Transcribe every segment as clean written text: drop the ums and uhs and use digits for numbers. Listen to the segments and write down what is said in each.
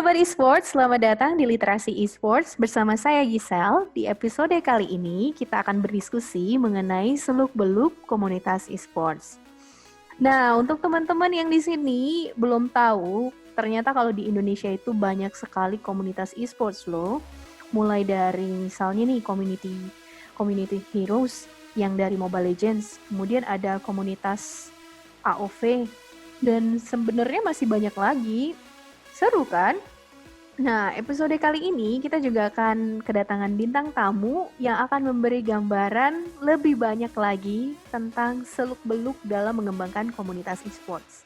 Sobat Esports, selamat datang di Literasi Esports bersama saya Giselle. Di episode kali ini kita akan berdiskusi mengenai seluk-beluk komunitas esports. Nah, untuk teman-teman yang di sini belum tahu, ternyata kalau di Indonesia itu banyak sekali komunitas esports loh. Mulai dari misalnya nih community heroes yang dari Mobile Legends, kemudian ada komunitas AOV, dan sebenarnya masih banyak lagi. Seru kan? Nah, episode kali ini kita juga akan kedatangan bintang tamu yang akan memberi gambaran lebih banyak lagi tentang seluk-beluk dalam mengembangkan komunitas esports.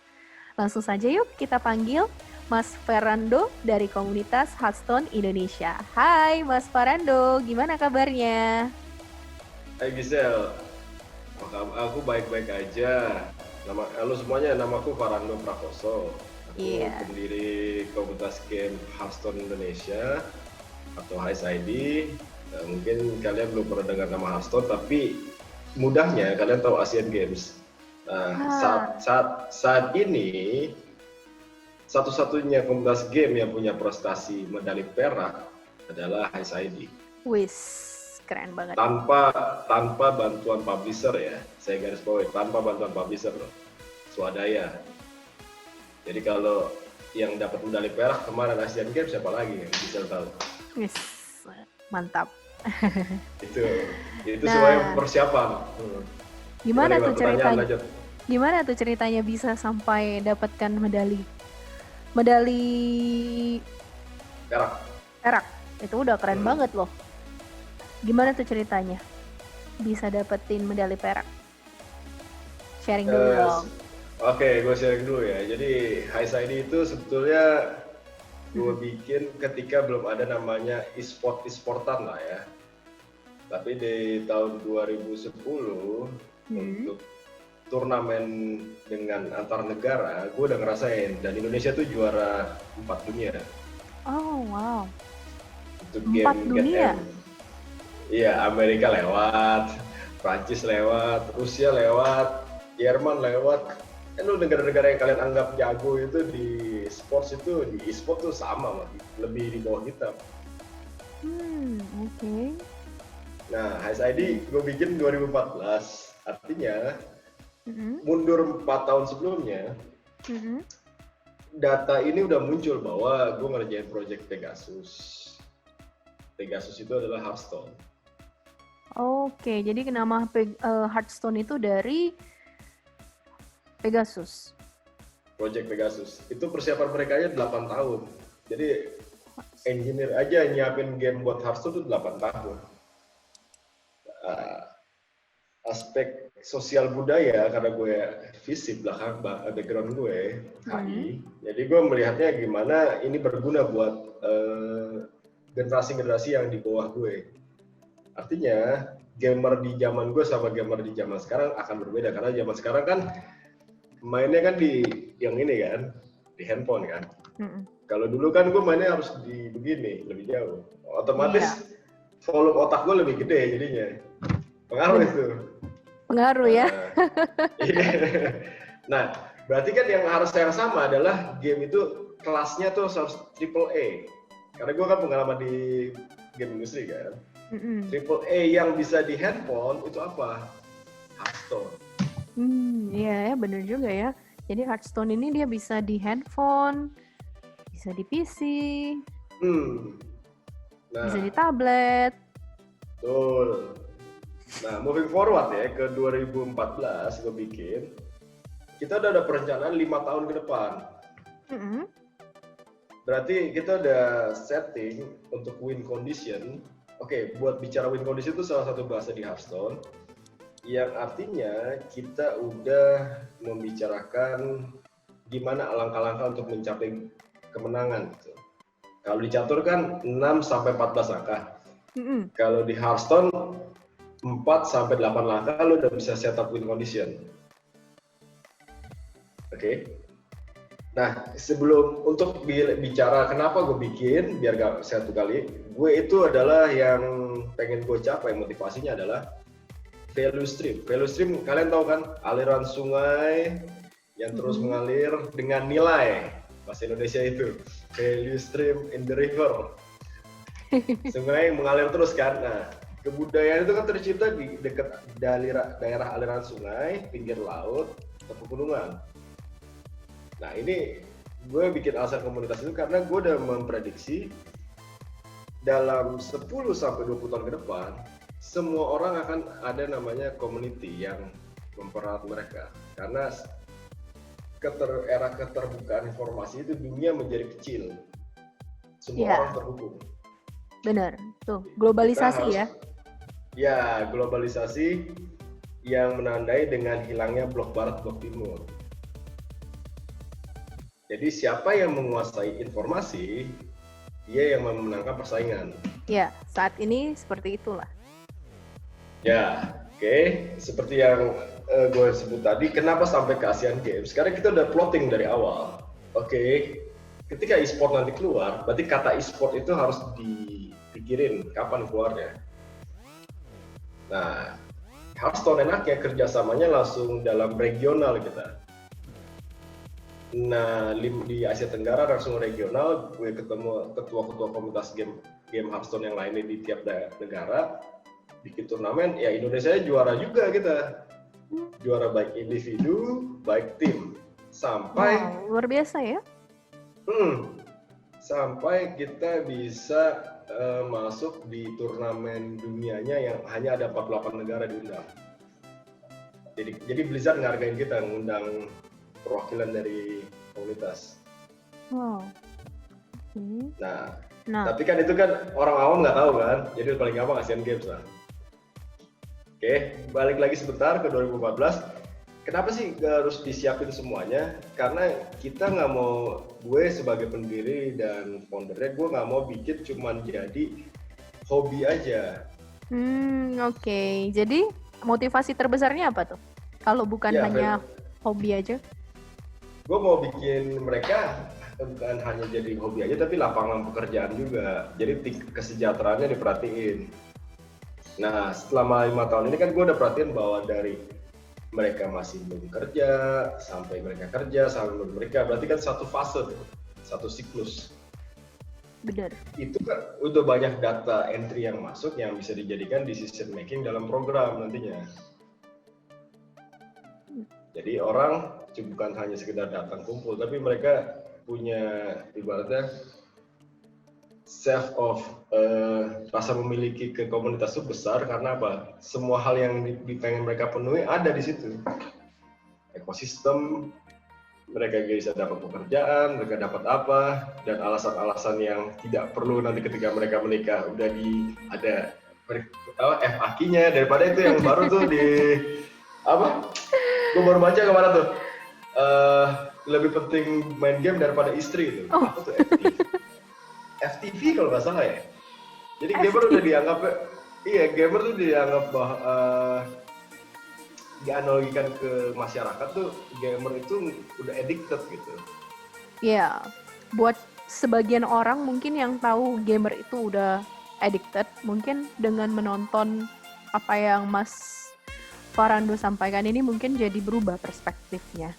Langsung saja yuk kita panggil Mas Ferrando dari komunitas Hearthstone Indonesia. Hai Mas Ferrando, gimana kabarnya? Hai Giselle, aku baik-baik aja. Halo semuanya, namaku Farando Prakoso. Aku pendiri komunitas game Hearthstone Indonesia atau HSID. Mungkin kalian belum pernah dengar nama Hearthstone, tapi mudahnya kalian tahu Asian Games. Nah, saat ini satu-satunya komunitas game yang punya prestasi medali perak adalah HSID. Wis, keren banget. Tanpa bantuan publisher ya, saya garis bawahi, tanpa bantuan publisher loh, swadaya. Jadi kalau yang dapat medali perak kemarin Asian Games siapa lagi yang bisa tahu? Yes, mantap. itu semuanya persiapan. Gimana tuh ceritanya? Gimana tuh ceritanya bisa sampai dapatkan medali perak? Itu udah keren banget loh. Gimana tuh ceritanya bisa dapetin medali perak? Sharing dulu dong. Oke, gue sharing dulu ya. Jadi HSID itu sebetulnya gue bikin ketika belum ada namanya e-sportan lah ya. Tapi di tahun 2010 untuk turnamen dengan antar negara, gue udah ngerasain dan Indonesia tuh juara 4 dunia. Oh wow. Untuk 4 dunia? Iya, Amerika lewat, Prancis lewat, Rusia lewat, Jerman lewat. Kan negara-negara yang kalian anggap jago itu di sports itu, di e-sport tuh sama, lebih di bawah kita. Oke. Nah, HSID gue bikin 2014, artinya mundur 4 tahun sebelumnya, data ini udah muncul bahwa gue ngerjain project Pegasus. Pegasus itu adalah Hearthstone. Oke, jadi nama Hearthstone itu dari Pegasus. Project Pegasus. Itu persiapan mereka aja 8 tahun. Jadi engineer aja nyiapin game buat Hearthstone itu 8 tahun. Aspek sosial budaya, karena gue fisik belakang background gue HI, jadi gue melihatnya gimana ini berguna buat generasi-generasi yang di bawah gue. Artinya gamer di zaman gue sama gamer di zaman sekarang akan berbeda, karena zaman sekarang kan mainnya kan di yang ini kan, di handphone kan. Kalau dulu kan gue mainnya harus di begini, lebih jauh. Otomatis volume otak gue lebih gede jadinya. Pengaruh itu. Pengaruh ya. Nah, berarti kan yang sama adalah game itu kelasnya tuh harus AAA. Karena gue kan pengalaman di game industri kan. AAA yang bisa di handphone itu apa? Hearthstone. Iya ya, bener juga ya. Jadi Hearthstone ini dia bisa di handphone, bisa di PC, bisa di tablet. Betul. Nah, moving forward ya ke 2014 gue bikin, kita udah ada perencanaan 5 tahun ke depan. Berarti kita udah setting untuk win condition. Oke, buat bicara win condition itu salah satu bahasa di Hearthstone, yang artinya kita udah membicarakan gimana langkah-langkah untuk mencapai kemenangan gitu. Kalau di catur kan 6 sampai 14 langkah. Kalau di Hearthstone 4 sampai 8 langkah lo udah bisa setup win condition. Oke. Nah, sebelum untuk bicara kenapa gue bikin biar gak satu kali, gue itu adalah yang pengen gue capai, motivasinya adalah value stream. Value stream kalian tahu kan, aliran sungai yang terus mengalir dengan nilai, bahasa Indonesia itu. value stream in the river. Sungai mengalir terus kan. Nah, kebudayaan itu kan tercipta di dekat daerah aliran sungai, pinggir laut, atau pegunungan. Nah, ini gue bikin alasan komunitas itu karena gue udah memprediksi dalam 10-20 tahun ke depan, semua orang akan ada namanya community yang mempererat mereka. Karena era keterbukaan informasi itu dunia menjadi kecil. Semua orang terhubung. Benar, tuh globalisasi ya. Ya, globalisasi yang menandai dengan hilangnya blok barat, blok timur. Jadi siapa yang menguasai informasi, dia yang memenangkan persaingan. Ya, saat ini seperti itulah. Ya, oke. Seperti yang gue sebut tadi, kenapa sampai ke Asian Games? Karena kita udah plotting dari awal. Oke, ketika e-sport nanti keluar, berarti kata e-sport itu harus dipikirin kapan keluarnya. Nah, Hearthstone enaknya kerjasamanya langsung dalam regional kita. Nah, di Asia Tenggara langsung regional, gue ketemu ketua-ketua komunitas game Hearthstone yang lainnya di tiap negara, bikin turnamen, ya Indonesia juara juga kita. Juara baik individu, baik tim. Sampai luar biasa ya. Sampai kita bisa masuk di turnamen dunianya yang hanya ada 48 negara diundang. Jadi Blizzard ngargain kita, ngundang perwakilan dari komunitas. Wow. Nah, tapi kan itu kan orang awam nggak tahu kan, jadi paling gampang Asian Games lah. Oke, balik lagi sebentar ke 2014. Kenapa sih harus disiapin semuanya? Karena kita nggak mau, gue sebagai pendiri dan foundernya, gue nggak mau bikin cuman jadi hobi aja. Oke. Jadi motivasi terbesarnya apa tuh? Kalau bukan hanya hobi aja? Gue mau bikin mereka bukan hanya jadi hobi aja, tapi lapangan pekerjaan juga. Jadi kesejahteraannya diperhatiin. Nah, selama 5 tahun ini kan gue udah perhatiin bahwa dari mereka masih belum kerja, sampai mereka kerja, sampai belum mereka, berarti kan satu fase tuh, satu siklus. Benar. Itu kan udah banyak data entry yang masuk yang bisa dijadikan decision making dalam program nantinya. Jadi orang bukan hanya sekedar datang kumpul, tapi mereka punya ibaratnya rasa memiliki ke komunitas itu besar karena apa? Semua hal yang pengen mereka penuhi ada di situ. Ekosistem, mereka bisa dapat pekerjaan, mereka dapat apa, dan alasan-alasan yang tidak perlu nanti ketika mereka menikah udah ada FAQ-nya, daripada itu yang baru tuh di apa? Gue baru baca kemana tuh? Lebih penting main game daripada istri itu. Apa tuh FTV? FTV kalau nggak salah ya. Jadi gamer udah dianggap, gamer tuh dianggap dianalogikan ke masyarakat tuh gamer itu udah addicted gitu. Iya, buat sebagian orang mungkin yang tahu gamer itu udah addicted, mungkin dengan menonton apa yang Mas Farando sampaikan ini mungkin jadi berubah perspektifnya.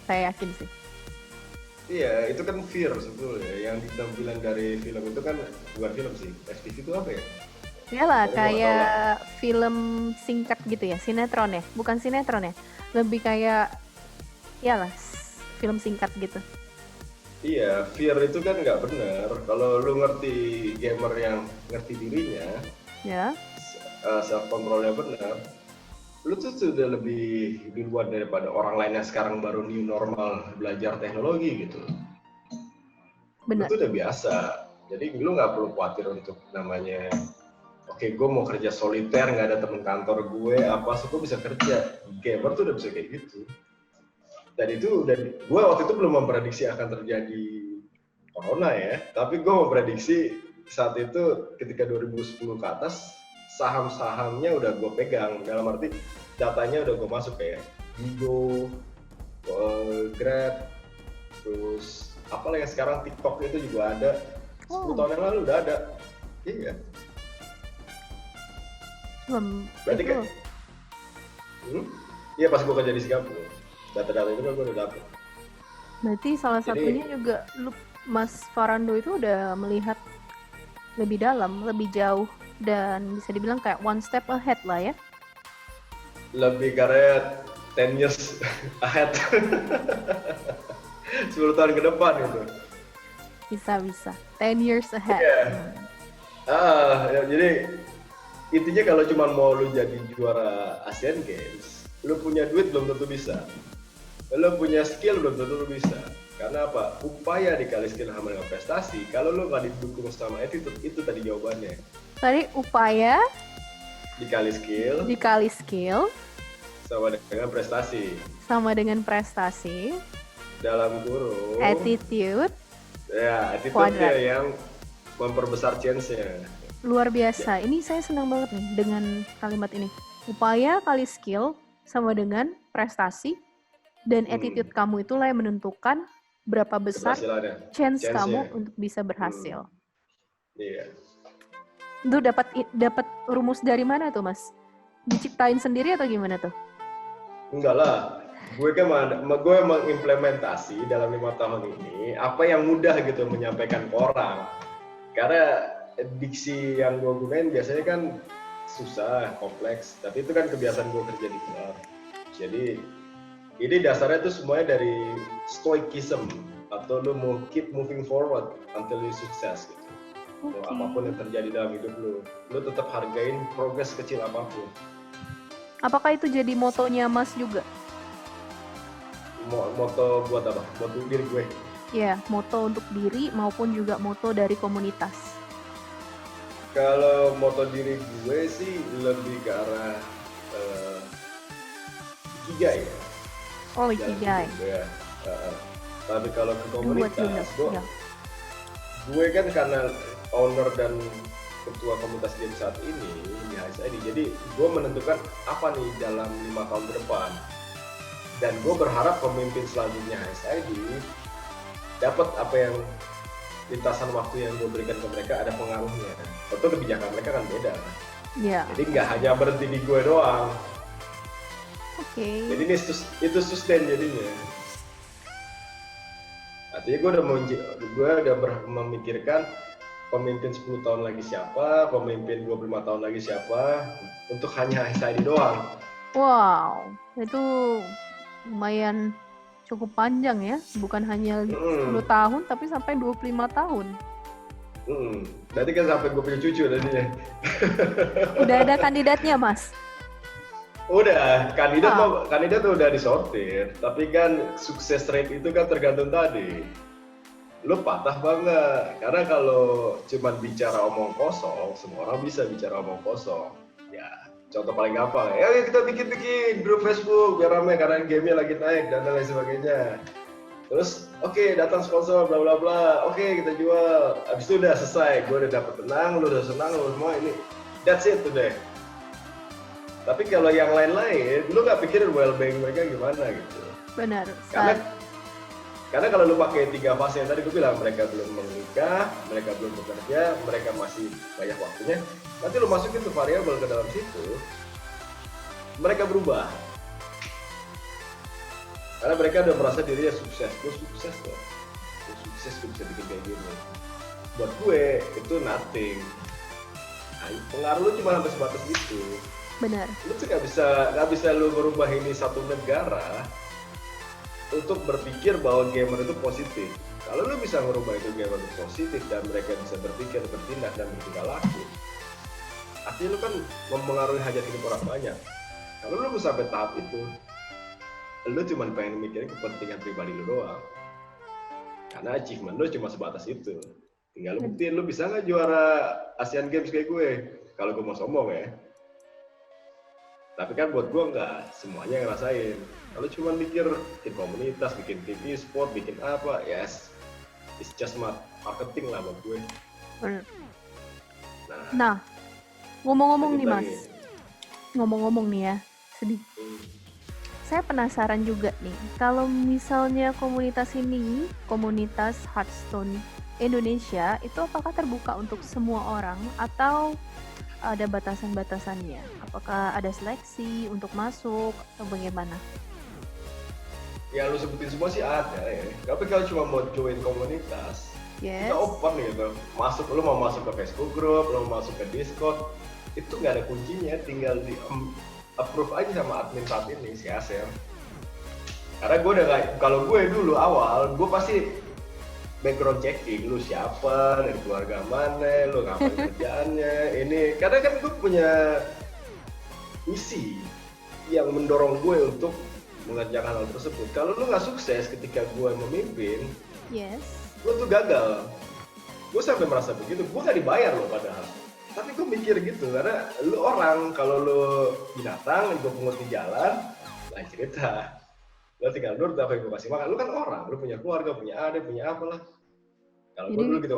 Saya yakin sih. Iya, itu kan fear sebetulnya. Yang ditampilan dari film itu kan bukan film sih. FTV itu apa ya? Iyalah, kayak film singkat gitu ya, sinetron ya? Bukan sinetron ya? Lebih kayak, iyalah, film singkat gitu. Iya, fear itu kan nggak benar. Kalau lu ngerti gamer yang ngerti dirinya, self controlnya benar, lu tuh sudah lebih duluan daripada orang lain yang sekarang baru new normal belajar teknologi gitu. Benar. Itu udah biasa. Jadi lu nggak perlu khawatir untuk namanya, oke, gue mau kerja soliter, nggak ada temen kantor gue, so gue bisa kerja. Gamer tuh udah bisa kayak gitu. Dan itu udah, gue waktu itu belum memprediksi akan terjadi corona ya, tapi gue memprediksi saat itu ketika 2010 ke atas, saham-sahamnya udah gue pegang, dalam arti datanya udah gue masuk kayak Bigo, Grab, terus apalah yang sekarang TikTok itu juga ada. 10 tahun yang lalu udah ada. Iya. Berarti kan? Iya, pas gue kerja di Singapura, data-data itu kan gue udah dapet. Berarti salah satunya juga Mas Farando itu udah melihat lebih dalam, lebih jauh, dan bisa dibilang kayak one step ahead lah ya. Lebih karena 10 years ahead. 10 tahun ke depan gitu. Bisa. 10 years ahead. Ya, jadi intinya kalau cuma mau lu jadi juara Asian Games, lu punya duit belum tentu bisa. Lu punya skill belum tentu lu bisa. Karena apa? Upaya dikali skill sama dengan prestasi. Kalau lu nggak didukung sama attitude, itu tadi jawabannya. Tadi upaya dikali skill sama dengan prestasi dalam kurung attitude attitude-nya yang memperbesar chance-nya. Luar biasa. Ini saya senang banget nih dengan kalimat ini. Upaya kali skill sama dengan prestasi, dan attitude kamu itulah yang menentukan berapa besar chance kamu untuk bisa berhasil. Iya. Itu dapat rumus dari mana tuh, Mas? Diciptain sendiri atau gimana tuh? Enggak lah. Gue mengimplementasi dalam 5 tahun ini apa yang mudah gitu menyampaikan ke orang. Karena diksi yang gue gunain biasanya kan susah, kompleks. Tapi itu kan kebiasaan gue kerja di luar. Jadi ini dasarnya tuh semuanya dari stoicism, atau lu mau keep moving forward until you sukses gitu. Okay. Apapun yang terjadi dalam hidup lu tetap hargain progres kecil apapun. Apakah itu jadi motonya Mas juga? Moto buat apa? Buat diri gue? Ya, moto untuk diri maupun juga moto dari komunitas. Kalau moto diri gue sih lebih ke arah ikigai. Oh, ikigai. Ya. Tapi kalau ke komunitas, gue kan karena owner dan ketua komunitas game saat ini di HSID, jadi gue menentukan apa nih dalam 5 tahun ke depan, dan gue berharap pemimpin selanjutnya HSID dapat apa yang lintasan waktu yang gue berikan ke mereka ada pengaruhnya. Tentu kebijakan mereka kan beda. Yeah. Jadi nggak hanya berhenti di gue doang. Okay. Jadi ini itu sustain jadinya. Artinya gue udah memikirkan pemimpin 10 tahun lagi siapa, pemimpin 25 tahun lagi siapa, untuk hanya HSID doang. Wow, itu lumayan cukup panjang ya, bukan hanya 10 tahun tapi sampai 25 tahun. Nanti kan sampai gue punya cucu nantinya. Udah ada kandidatnya, Mas? Udah, kandidat udah disortir, tapi kan sukses rate itu kan tergantung tadi. Lu patah banget, karena kalau cuma bicara omong kosong, semua orang bisa bicara omong kosong. Ya, contoh paling gampang, ya kita bikin grup Facebook biar ramai karena game-nya lagi naik dan lain sebagainya. Terus, oke, datang sponsor, bla bla bla, oke, kita jual. Abis itu udah selesai, gue udah dapet tenang, lu udah senang, lu semua ini, that's it udah. Tapi kalau yang lain-lain, lu nggak pikirin well-being mereka gimana gitu. Benar. Karena kalau lu pakai 3 fase yang tadi gue bilang, mereka belum menikah, mereka belum bekerja, mereka masih banyak waktunya, nanti lu masukin tuh variabel ke dalam situ, mereka berubah. Karena mereka udah merasa dirinya sukses, gue sukses loh, gue bisa bikin kayak gini. Buat gue itu nothing. Nah, pengaruh lu cuma sampai sebatas itu. Benar. Lu tuh nggak bisa lu merubah ini satu negara untuk berpikir bahwa gamer itu positif. Kalau lu bisa merubah itu gamer itu positif dan mereka bisa berpikir, bertindak dan bertingkah laku, artinya lu kan mempengaruhi hajat hidup orang banyak. Kalau lu bisa sampai tahap itu, lu cuma pengen mikirin kepentingan pribadi lu doang. Karena achievement lu cuma sebatas itu. Tinggal lu buktiin lu bisa nggak juara Asian Games kayak gue. Kalau gue mau sombong ya. Tapi kan buat gue nggak semuanya ngerasain. Kalau cuma bikin komunitas, bikin TV, sport, bikin apa, yes, it's just marketing lah buat gue. Nah, ngomong-ngomong nih Mas, ngomong-ngomong nih ya, sedih. Saya penasaran juga nih, kalau misalnya komunitas ini, komunitas Hearthstone Indonesia, itu apakah terbuka untuk semua orang atau ada batasan-batasannya? Apakah ada seleksi untuk masuk atau bagaimana? Ya lu sebutin semua sih ada ya. Tapi kalau cuma mau join komunitas, Kita open gitu. Lu mau masuk ke Facebook group, lu mau masuk ke Discord, itu nggak ada kuncinya, tinggal di approve aja sama admin saat ini si Asel. Karena gue kalau gue dulu awal, gue pasti background checking, lu siapa, dari keluarga mana, lu ngapain kerjaannya, ini. Karena kan gue punya misi yang mendorong gue untuk mengerjakan hal tersebut. Kalau lu nggak sukses ketika gue memimpin, gue tuh gagal. Gue sampai merasa begitu, gue nggak dibayar loh padahal. Tapi gue mikir gitu, karena lu orang, kalau lu binatang, gue pungut di jalan, lain cerita. Lu tinggal nurut apa yang gue kasih makan, lu kan orang, lu punya keluarga, punya adik, punya apalah. Kalau gue dulu gitu,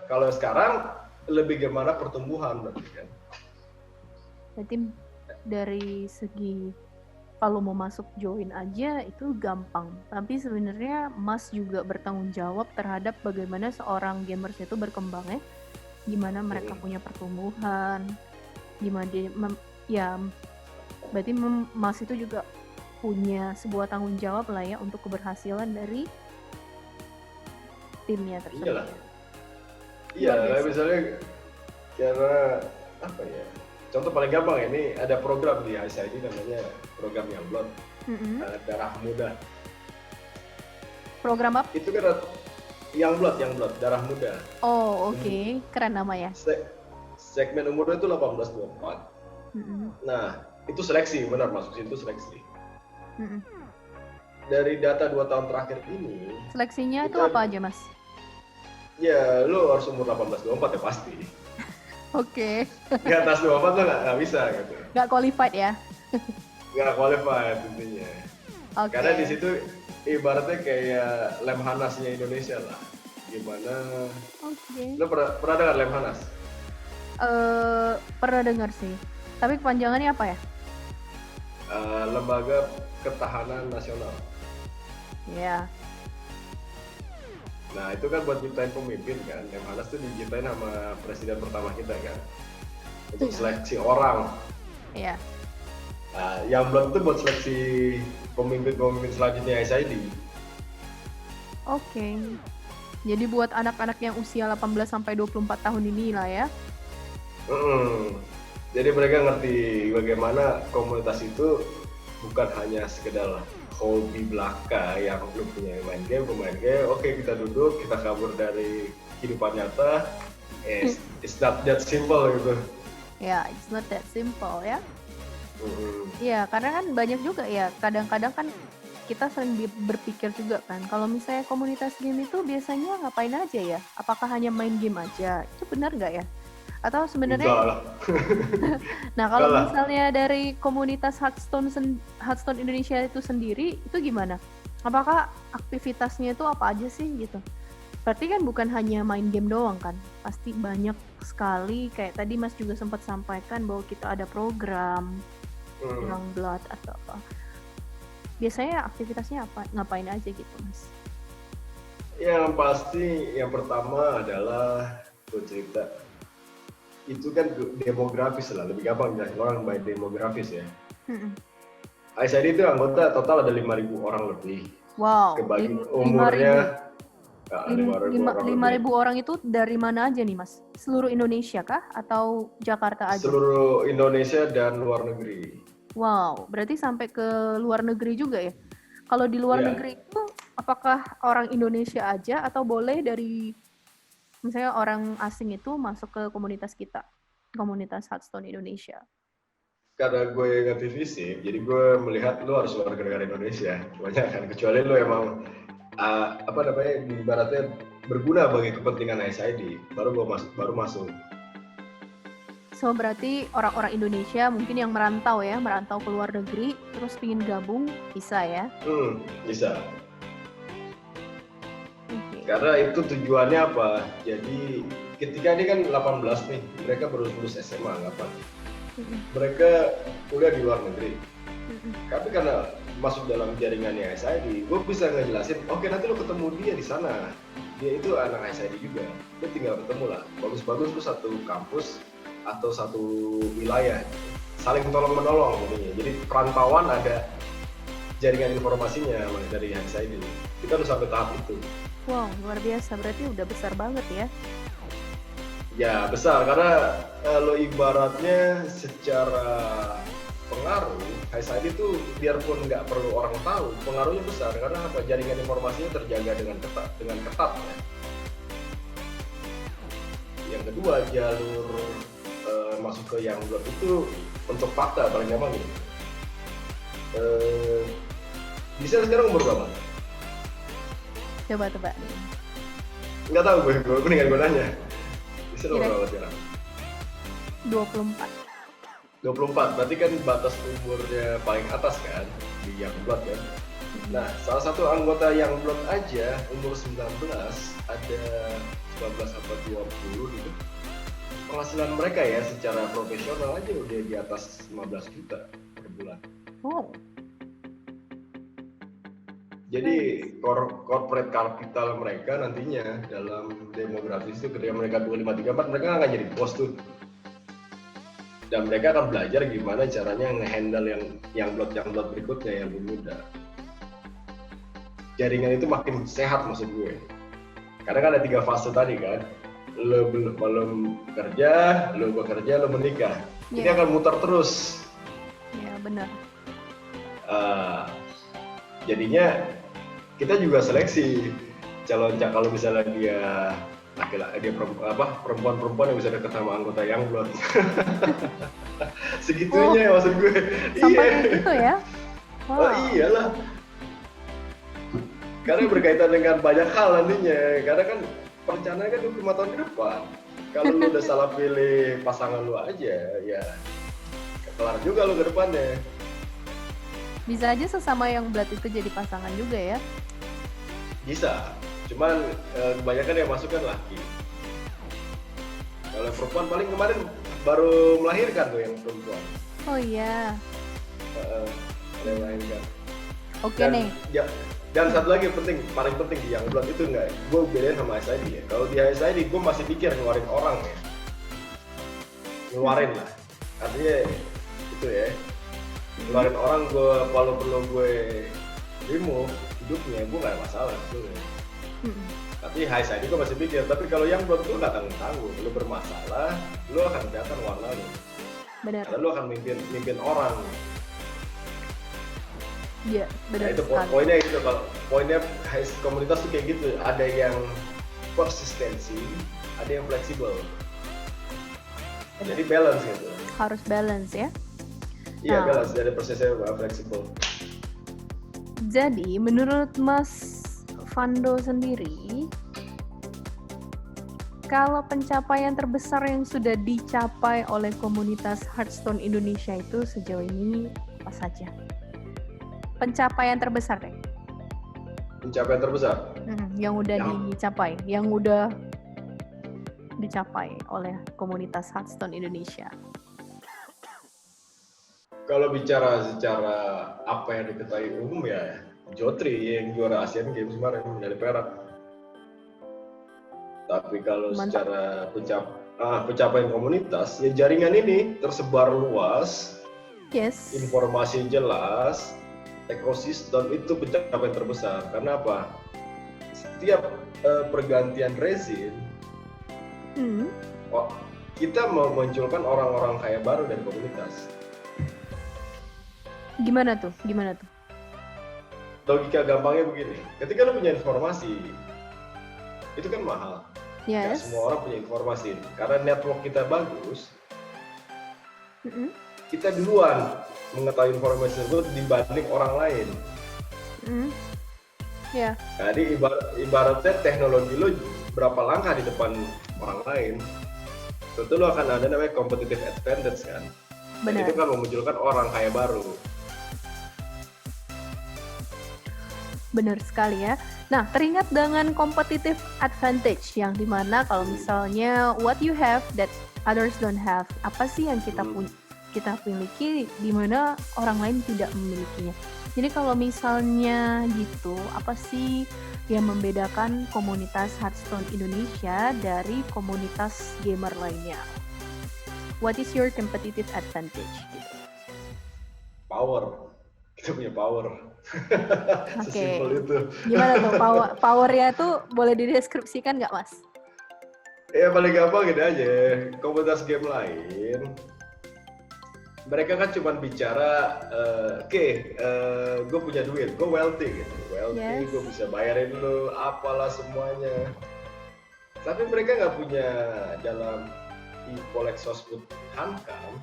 kalau sekarang lebih gimana pertumbuhan berarti kan. Berarti dari segi kalau mau masuk join aja itu gampang, tapi sebenarnya Mas juga bertanggung jawab terhadap bagaimana seorang gamers itu berkembang ya, gimana mereka punya pertumbuhan, gimana dia, berarti Mas itu juga punya sebuah tanggung jawab lah ya untuk keberhasilan dari timnya tersebut. Iya, misalnya karena apa ya? Contoh paling gampang ini ada program di ICID namanya program Youngblood, Darah Muda. Program apa? Itu kan Youngblood, Darah Muda. Oh oke. Keren nama ya. Segmen umurnya itu 18-24. Nah itu seleksi, benar masuk situ seleksi. Dari data 2 tahun terakhir ini. Seleksinya itu apa aja Mas? Ya lo harus umur 18-24 ya pasti. Oke. Di atas 24 lo nggak bisa gitu. Nggak qualified ya? Nggak qualified intinya. Okay. Karena di situ ibaratnya kayak Lemhanasnya Indonesia lah. Gimana? Oke. Lo pernah dengar Lemhanas? Pernah dengar sih. Tapi kepanjangannya apa ya? Lembaga Ketahanan Nasional. Iya. Nah itu kan buat nyiptain pemimpin kan, Lemhanas tuh diciptain sama presiden pertama kita kan, untuk seleksi orang. Iya. Yang belum tuh buat seleksi pemimpin selanjutnya SID. Oke. Jadi buat anak-anak yang usia 18 sampai 24 tahun ini lah ya. Jadi mereka ngerti bagaimana komunitas itu bukan hanya sekedar hobi belaka yang lu punya main game, pemain game, oke kita duduk, kita kabur dari kehidupan nyata, it's not that simple gitu. Ya, it's not that simple ya. Iya, karena kan banyak juga ya, kadang-kadang kan kita sering berpikir juga kan, kalau misalnya komunitas game itu biasanya ngapain aja ya? Apakah hanya main game aja? Itu benar nggak ya? Atau sebenarnya nah kalau misalnya dari komunitas Hearthstone Indonesia itu sendiri itu gimana? Apakah aktivitasnya itu apa aja sih gitu? Berarti kan bukan hanya main game doang kan? Pasti banyak sekali, kayak tadi Mas juga sempat sampaikan bahwa kita ada program Youngblood atau apa. Biasanya aktivitasnya apa? Ngapain aja gitu Mas? Yang pasti yang pertama adalah gue cerita itu kan demografis lah, lebih gampang jelasin orang by demografis ya. ICID itu anggota total ada 5.000 orang lebih. Wow. Kebagi umurnya 5.000 orang itu dari mana aja nih Mas? Seluruh Indonesia kah atau Jakarta aja? Seluruh Indonesia dan luar negeri. Wow, berarti sampai ke luar negeri juga ya? Kalau di luar negeri itu apakah orang Indonesia aja atau boleh dari misalnya orang asing itu masuk ke komunitas kita, komunitas Hearthstone Indonesia? Karena gue ngerti fisik, jadi gue melihat lu harus warga negara Indonesia. Banyak kan, kecuali lu emang ibaratnya berguna bagi kepentingan SID, baru masuk. So berarti orang-orang Indonesia mungkin yang merantau ke luar negeri, terus ingin gabung, bisa ya? Bisa. Karena itu tujuannya apa? Jadi ketika dia kan 18 nih, mereka baru lulus SMA apa? Mereka kuliah di luar negeri. Tapi karena masuk dalam jaringannya SID, gue bisa ngejelasin, oke nanti lo ketemu dia di sana. Dia itu anak SID juga. Dia tinggal ketemu lah. Bagus-bagus lu satu kampus atau satu wilayah. Saling tolong-menolong jadinya. Jadi perantauan ada jaringan informasinya dari SID. Kita udah sampai tahap itu. Wow, luar biasa. Berarti udah besar banget ya. Ya besar, karena lo ibaratnya secara pengaruh, HSID itu biarpun nggak perlu orang tahu, pengaruhnya besar karena apa? Jaringan informasinya terjaga dengan ketat ya. Yang kedua, jalur masuk ke Youngblood itu untuk fakta paling gampang gitu. Bisa sekarang umur berapa? Coba tebak nih. Nggak tahu gue mendingan gue nanya. Bisa umur berapa sekarang? 24, berarti kan batas umurnya paling atas kan di Youngblood kan. Nah, salah satu anggota Youngblood aja umur 19, ada 19 sampai 20 gitu. Penghasilan mereka ya secara profesional aja udah di atas 15 juta per bulan. Oh. Jadi corporate capital mereka nantinya dalam demografis itu ketika mereka 25-34 mereka akan jadi bos tuh. Dan mereka akan belajar gimana caranya nge-handle yang Youngblood berikutnya yang lebih muda. Jaringan itu makin sehat maksud gue. Karena kan ada 3 fase tadi kan. Lo belum bekerja, lo bekerja, lo menikah. Ini akan muter terus. Iya, benar. Jadinya kita juga seleksi calon kalau misalnya dia laki-laki, dia perempuan yang bisa deket sama anggota Youngblood. Segitunya maksud gue. Sampai gitu ya? Wow. Oh iyalah. Karena berkaitan dengan banyak hal nantinya. Karena kan perencanaan kan 25 tahun ke depan. Kalau lu udah salah pilih pasangan lu aja, ya kelar juga lu ke depannya. Bisa aja sesama Youngblood itu jadi pasangan juga ya? Bisa, cuman kebanyakan yang masuk kan laki. Kalau perempuan paling kemarin baru melahirkan tuh yang perempuan. Oh iya. Ada yang melahirkan. Oke nih. Dan satu lagi paling penting di Youngblood itu enggak, gue bedain sama HSID ya. Kalau di HSID gue masih pikir ngeluarin orang ya. Ngeluarin lah. Artinya itu ya. Ngeluarin orang gue, kalau perlu gue remove hidupnya, gue gak ada masalah gitu ya. Tapi HSID gue masih pikir, tapi kalau Youngblood gue gak tanggung-tanggung. Lu bermasalah, lu akan kelihatan warna lu. Benar. Karena lu akan mimpin orang. Iya, benar. Nah, itu poinnya gitu. Kalau poinnya komunitas tuh kayak gitu. Ada yang konsistensi, ada yang fleksibel. Jadi balance gitu. Harus balance ya. Iya, balance dari prosesnya fleksibel. Jadi menurut Mas Fando sendiri, kalau pencapaian terbesar yang sudah dicapai oleh komunitas Hearthstone Indonesia itu sejauh ini apa saja? Pencapaian terbesar deh. Pencapaian terbesar? Yang udah dicapai, yang udah dicapai oleh komunitas Hearthstone Indonesia. Kalau bicara secara apa yang diketahui umum ya, Jotri yang juara Asian Games kemarin dari perak. Tapi kalau secara pencapaian komunitas, ya jaringan ini tersebar luas, informasi jelas, ekosistem itu pencapaian terbesar. Karena apa? Setiap pergantian rezim, kita memunculkan orang-orang kaya baru dari komunitas. Gimana tuh? Logika gampangnya begini, ketika lu punya informasi, itu kan mahal. Gak semua orang punya informasi. Karena network kita bagus, kita duluan mengetahui informasi tersebut dibanding orang lain. Jadi ibaratnya teknologi lu berapa langkah di depan orang lain, tentu lu akan ada namanya competitive advantage kan. Dan itu kan memunculkan orang kaya baru. Benar sekali ya. Nah, teringat dengan competitive advantage yang dimana kalau misalnya what you have that others don't have, apa sih yang kita miliki di mana orang lain tidak memilikinya. Jadi kalau misalnya gitu, apa sih yang membedakan komunitas Hearthstone Indonesia dari komunitas gamer lainnya? What is your competitive advantage? Power. Kita punya power. Oke. Sesimpel itu. Gimana tuh powernya tuh boleh dideskripsikan nggak, Mas? Ya paling gampang gini aja, komunitas game lain, mereka kan cuma bicara, gue punya duit, gue wealthy gitu, Yes. gue bisa bayarin lu apalah semuanya. Tapi mereka nggak punya dalam Polexos Hankam,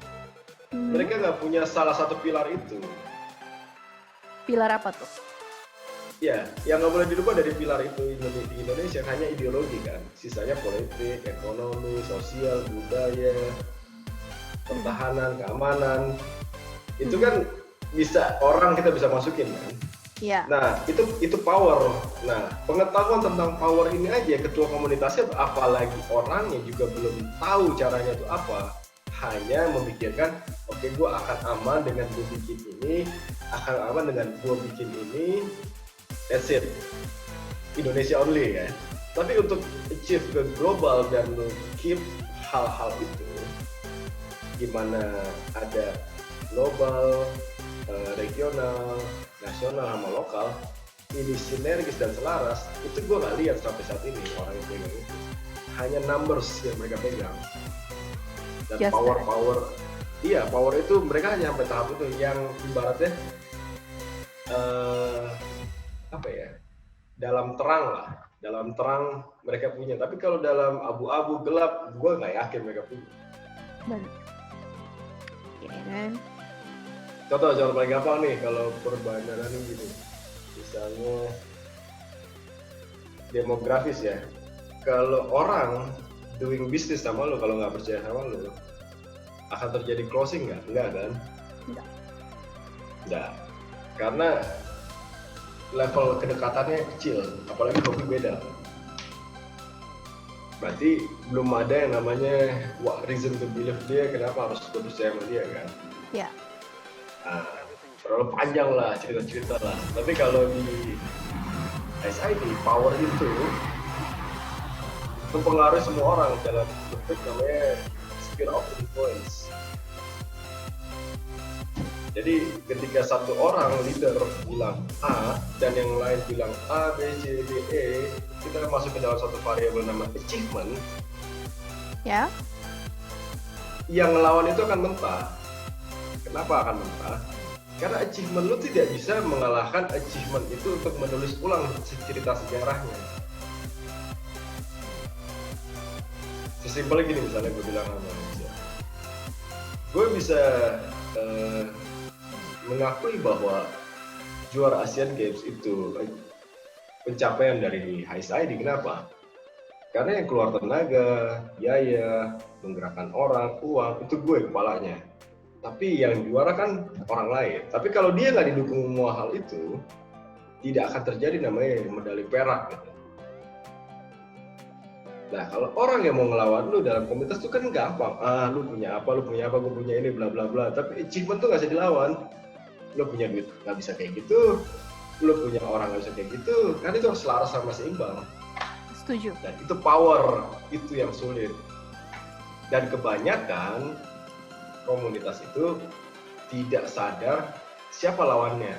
mereka nggak punya salah satu pilar itu. Pilar apa tuh? Ya, yang nggak boleh dirubah dari pilar itu di Indonesia hanya ideologi kan, sisanya politik, ekonomi, sosial, budaya, pertahanan, keamanan, itu kan bisa orang kita bisa masukin kan. Iya. Nah, itu power. Nah, pengetahuan tentang power ini aja ketua komunitasnya, apalagi orang yang juga belum tahu caranya itu apa, hanya memikirkan, oke, gue akan aman dengan gue bikin ini, akan aman dengan gue bikin ini, that's it. Indonesia only ya. Tapi untuk achieve ke global dan keep hal-hal itu, gimana ada global, regional, nasional sama lokal, ini sinergis dan selaras, itu gue nggak lihat sampai saat ini orang yang pegang itu. Hanya numbers yang mereka pegang. Dan power, iya power itu mereka hanya sampai tahap itu yang ibaratnya apa ya, dalam terang mereka punya, tapi kalau dalam abu-abu gelap, gue nggak yakin mereka punya. Contoh paling gampang nih, kalau perbandingan ini gini, misalnya demografis ya, kalau orang doing business sama lo, kalau nggak percaya sama lo, akan terjadi closing nggak? Enggak kan? Enggak. Karena level kedekatannya kecil, apalagi hobi beda. Berarti belum ada yang namanya reason to believe dia, kenapa harus percaya sama dia kan? Iya. Nah, terlalu panjang lah cerita-cerita lah. Tapi kalau di SID, power itu mempengaruhi semua orang dalam bentuk namanya sphere of influence. Jadi ketika satu orang leader bilang A dan yang lain bilang A, B, C, D, E, kita masuk ke dalam satu variabel nama achievement. Ya. Yang ngelawan itu akan mentah. Kenapa akan mentah? Karena achievement lu tidak bisa mengalahkan achievement itu untuk menulis ulang cerita sejarahnya. Sesimpel gini, misalnya gue bilang sama manusia, gue bisa mengakui bahwa juara Asian Games itu pencapaian dari HSID. Kenapa? Karena yang keluar tenaga, biaya, menggerakkan orang, uang, itu gue kepalanya. Tapi yang juara kan orang lain. Tapi kalau dia nggak didukung semua hal itu, tidak akan terjadi namanya medali perak gitu. Nah, kalau orang yang mau ngelawan lu dalam komunitas itu kan gampang. Lu punya apa, gue punya ini, bla bla bla. Tapi achievement tuh nggak bisa dilawan. Lu punya duit nggak bisa kayak gitu. Lu punya orang nggak bisa kayak gitu. Kan itu harus selaras sama seimbang. Setuju. Dan itu power, itu yang sulit. Dan kebanyakan komunitas itu tidak sadar siapa lawannya.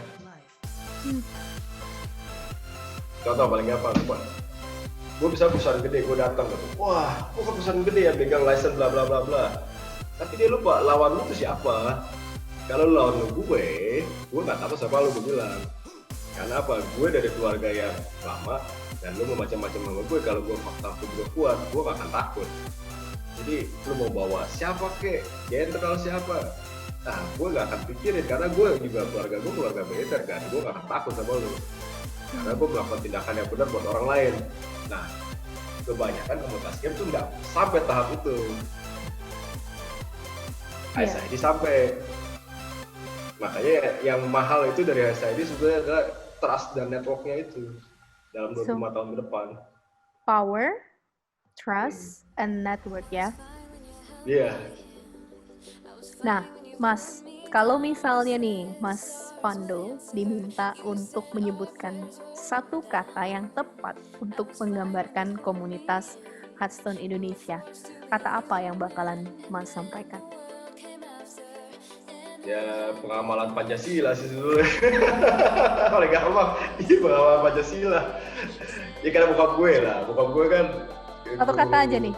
Contoh paling gampang, gue bisa perusahaan gede, gue datang gitu, wah, gue ke perusahaan gede ya, pegang license bla bla bla bla. Tapi dia lupa lawan lu tuh siapa. Kalau lawan lu gue nggak tahu siapa lu, gue bilang. Karena apa? Gue dari keluarga yang lama dan lu mau macam-macam sama gue. Kalau gue fakta gue kuat, gue gak akan takut. Jadi lu mau bawa siapa kek, jenderal siapa, nah gue gak akan pikirin karena gue juga keluarga militer kan, gue gak akan takut sama lu karena gue melakukan tindakan yang benar buat orang lain. Nah, kebanyakan komunitas game tuh nggak sampai tahap itu. HSID sampai, makanya yang mahal itu dari HSID sebenarnya adalah trust dan networknya itu dalam 25 tahun ke depan. Power, trust, and network ya. Iya. Nah, Mas, kalau misalnya nih Mas Pando diminta untuk menyebutkan satu kata yang tepat untuk menggambarkan komunitas Hearthstone Indonesia, kata apa yang bakalan Mas sampaikan? Ya pengamalan Pancasila sih dulu. Paling gampang, pengamalan Pancasila. Ya karena bokap gue kan. Satu kata aja nih.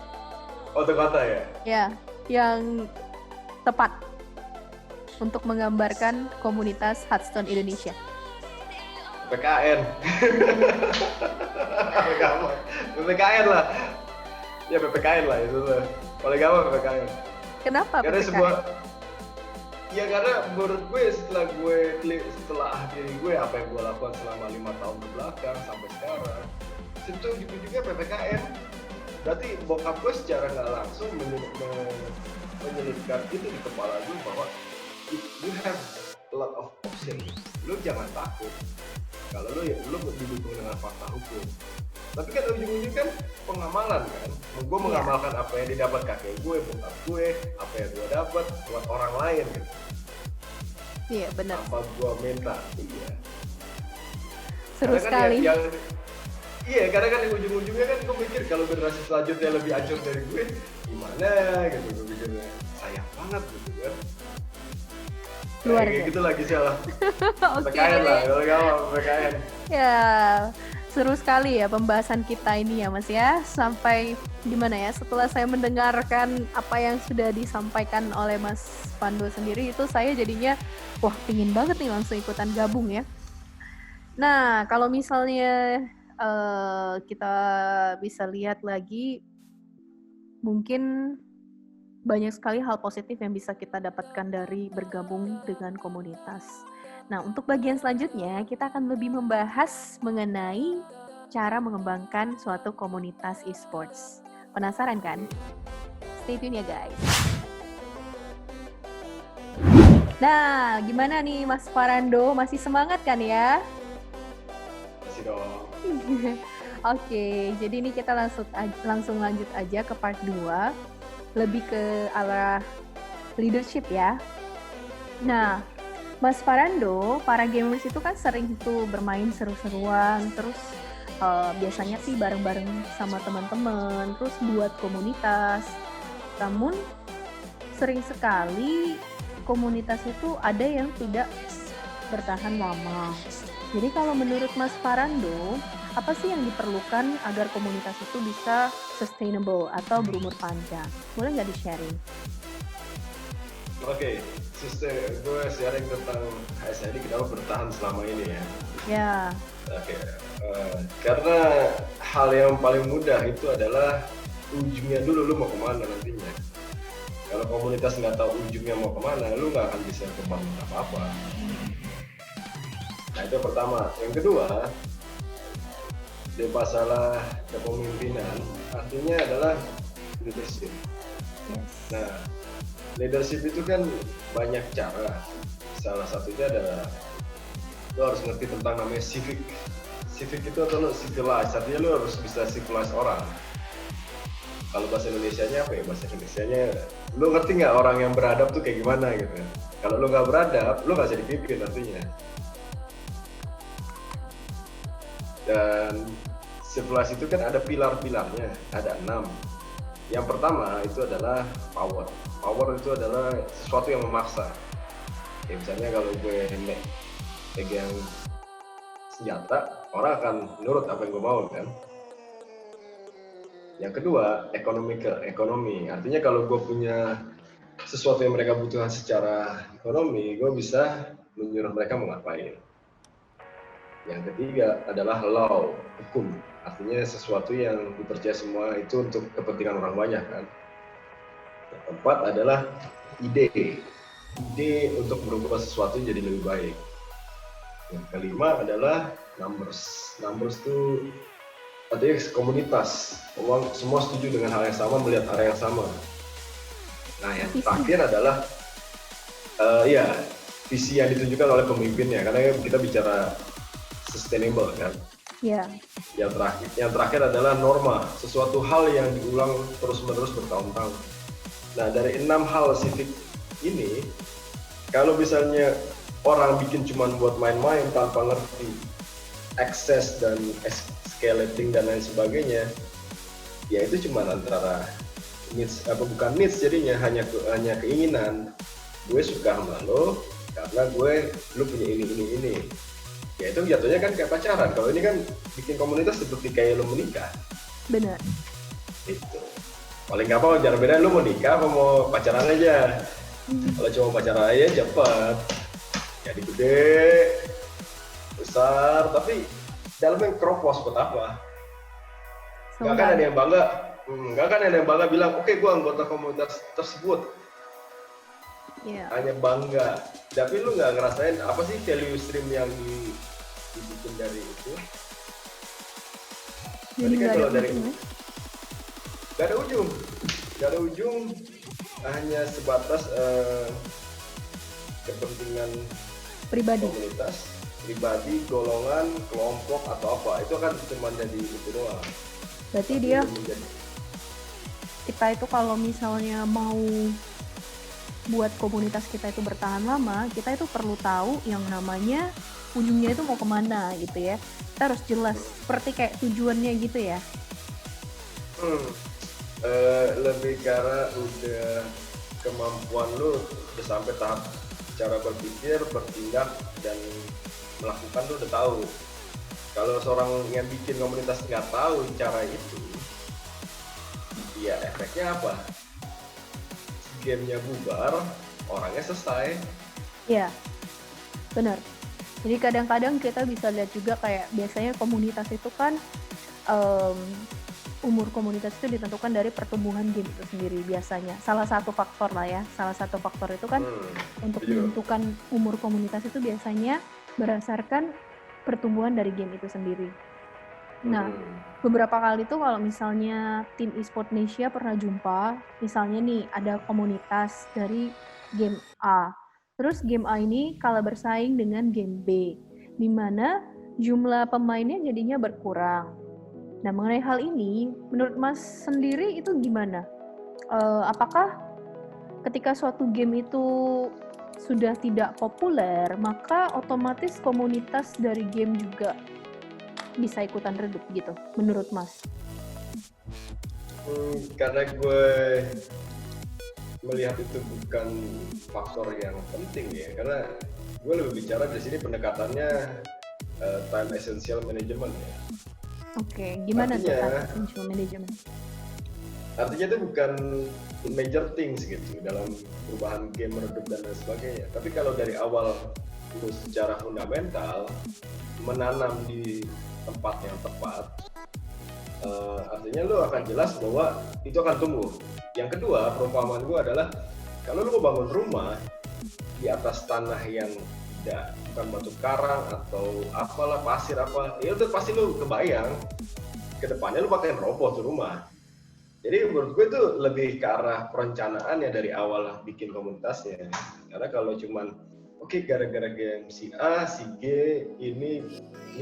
Oh, satu kata ya? Ya, yang tepat untuk menggambarkan komunitas Hearthstone Indonesia. PKN. Gampang. PPKN lah. Ya PPKN lah itu lah. Paling gampang PPKN. Kenapa karena PPKN? Ya karena menurut gue setelah diri gue apa yang gue lakukan selama 5 tahun ke belakang sampai sekarang itu ujung-ujungnya PPKN. Berarti bokap gue secara nggak langsung menyelipkan itu di kepala gue bahwa you have a lot of option. Lu jangan takut kalau lu didukung dengan fakta hukum. Tapi kan ujung-ujungnya kan pengamalan kan. Gue mengamalkan apa yang didapat kakek gue, bokap gue, apa yang gue dapat buat orang lain gitu. Iya benar. Apa gue minta, iya. Seru karena sekali. Kan iya, karena kan di ujung-ujungnya kan gue mikir kalau generasi selanjutnya lebih hancur dari gue, gimana gitu gue pikirnya. Sayang banget gitu kan. Luar kayak gitu lagi salah. Oke. PKN lah, kalau nggak PKN. Ya, seru sekali ya pembahasan kita ini ya Mas ya. Sampai gimana ya, setelah saya mendengarkan apa yang sudah disampaikan oleh Mas Pando sendiri, itu saya jadinya wah pingin banget nih langsung ikutan gabung ya. Nah, kalau misalnya kita bisa lihat lagi, mungkin banyak sekali hal positif yang bisa kita dapatkan dari bergabung dengan komunitas. Nah, untuk bagian selanjutnya, kita akan lebih membahas mengenai cara mengembangkan suatu komunitas e-sports. Penasaran kan? Stay tune ya guys. Nah, gimana nih Mas Farando? Masih semangat kan ya? Masih dong. Oke, jadi ini kita langsung lanjut aja ke part 2. Lebih ke arah leadership ya. Nah, Mas Farando, para gamers itu kan sering tuh bermain seru-seruan, terus biasanya sih bareng-bareng sama teman-teman, terus buat komunitas. Namun sering sekali komunitas itu ada yang tidak bertahan lama. Jadi kalau menurut Mas Farando, apa sih yang diperlukan agar komunitas itu bisa sustainable atau berumur panjang? Boleh nggak di-sharing? Oke, gue sharing tentang HSID kenapa bertahan selama ini ya. Ya. Oke, karena hal yang paling mudah itu adalah ujungnya dulu lu mau kemana nantinya. Kalau komunitas nggak tahu ujungnya mau kemana, lu nggak akan bisa membangun apa-apa. Nah itu pertama. Yang kedua, di masalah kepemimpinan, artinya adalah leadership. Yes. Nah, leadership itu kan banyak cara. Salah satunya adalah lo harus ngerti tentang namanya civic. Civic itu atau lo civilize, artinya lo harus bisa civilize orang. Kalau bahasa Indonesianya apa ya? Bahasa Indonesianya, lo ngerti nggak orang yang beradab tuh kayak gimana gitu. Kalau lo nggak beradab, lo nggak bisa dipimpin artinya. Dan civilize itu kan ada pilar-pilarnya, ada 6. Yang pertama itu adalah power. Power itu adalah sesuatu yang memaksa. Ya, misalnya kalau gue pegang senjata, orang akan nurut apa yang gue mau kan. Yang kedua, ekonomi. Artinya kalau gue punya sesuatu yang mereka butuhkan secara ekonomi, gue bisa menyuruh mereka mau ngapain. Yang ketiga adalah law, hukum. Artinya sesuatu yang dipercaya semua itu untuk kepentingan orang banyak kan. Yang keempat adalah ide untuk merubah sesuatu jadi lebih baik. Yang kelima adalah numbers itu artinya komunitas. Semua setuju dengan hal yang sama, melihat arah yang sama. Nah yang terakhir adalah visi yang ditunjukkan oleh pemimpinnya, karena kita bicara sustainable kan. Iya. Yang terakhir adalah norma, sesuatu hal yang diulang terus-menerus bertahun-tahun. Nah, dari 6 hal civic ini, kalau misalnya orang bikin cuma buat main-main tanpa ngerti access dan escalating dan lain sebagainya, ya itu cuma antara needs bukan needs, jadinya hanya keinginan gue suka sama lo karena lu punya ini. Ya itu jatuhnya kan kayak pacaran. Kalau ini kan bikin komunitas seperti kayak lo menikah. Benar. Itu. Paling gampang cara beda lu mau nikah apa mau pacaran aja. Kalau cuma pacaran aja cepet. Jadi gede, besar, tapi dalamnya keropos buat apa? Nggak kan ada yang bangga bilang, oke, gue anggota komunitas tersebut. Hanya bangga. Tapi lu nggak ngerasain apa sih value stream yang dibikin dari itu? Jadi kan kalau dari nggak ada ujung, hanya sebatas kepentingan pribadi, komunitas, pribadi, golongan, kelompok atau apa, itu kan cuma jadi itu doang. Berarti dia kita itu kalau misalnya mau buat komunitas kita itu bertahan lama, kita itu perlu tahu yang namanya ujungnya itu mau kemana gitu ya. Kita harus jelas seperti kayak tujuannya gitu ya. Lebih karena udah kemampuan lu udah sampai tahap cara berpikir, bertindak dan melakukan lu udah tahu. Kalau seorang yang bikin komunitas nggak tahu cara itu, ya efeknya apa? Gamenya bubar, orangnya selesai. Iya, benar. Jadi kadang-kadang kita bisa lihat juga kayak biasanya komunitas itu kan umur komunitas itu ditentukan dari pertumbuhan game itu sendiri biasanya. Salah satu faktor lah ya. Salah satu faktor itu kan untuk menentukan umur komunitas itu biasanya berdasarkan pertumbuhan dari game itu sendiri. Nah, beberapa kali tuh kalau misalnya tim eSport Indonesia pernah jumpa, misalnya nih ada komunitas dari game A. Terus game A ini kalah bersaing dengan game B, di mana jumlah pemainnya jadinya berkurang. Nah, mengenai hal ini, menurut Mas sendiri itu gimana? Apakah ketika suatu game itu sudah tidak populer, maka otomatis komunitas dari game juga bisa ikutan redup gitu, menurut Mas? Karena gue melihat itu bukan faktor yang penting ya, karena gue lebih bicara di sini pendekatannya time essential management ya. Oke, gimana tuh time essential management? Artinya itu bukan major things gitu dalam perubahan game meredup dan lain sebagainya. Tapi kalau dari awal itu secara fundamental menanam di tempat yang tepat, artinya lo akan jelas bahwa itu akan tumbuh. Yang kedua, perumpamaan gue adalah kalau lo mau bangun rumah di atas tanah yang bukan batu karang atau apalah pasir apa, ya udah pasti lo kebayang kedepannya lo pakai roboh tuh rumah. Jadi menurut gue itu lebih ke arah perencanaan ya dari awal bikin komunitasnya. Karena kalau cuman oke, gara-gara game si A, si G ini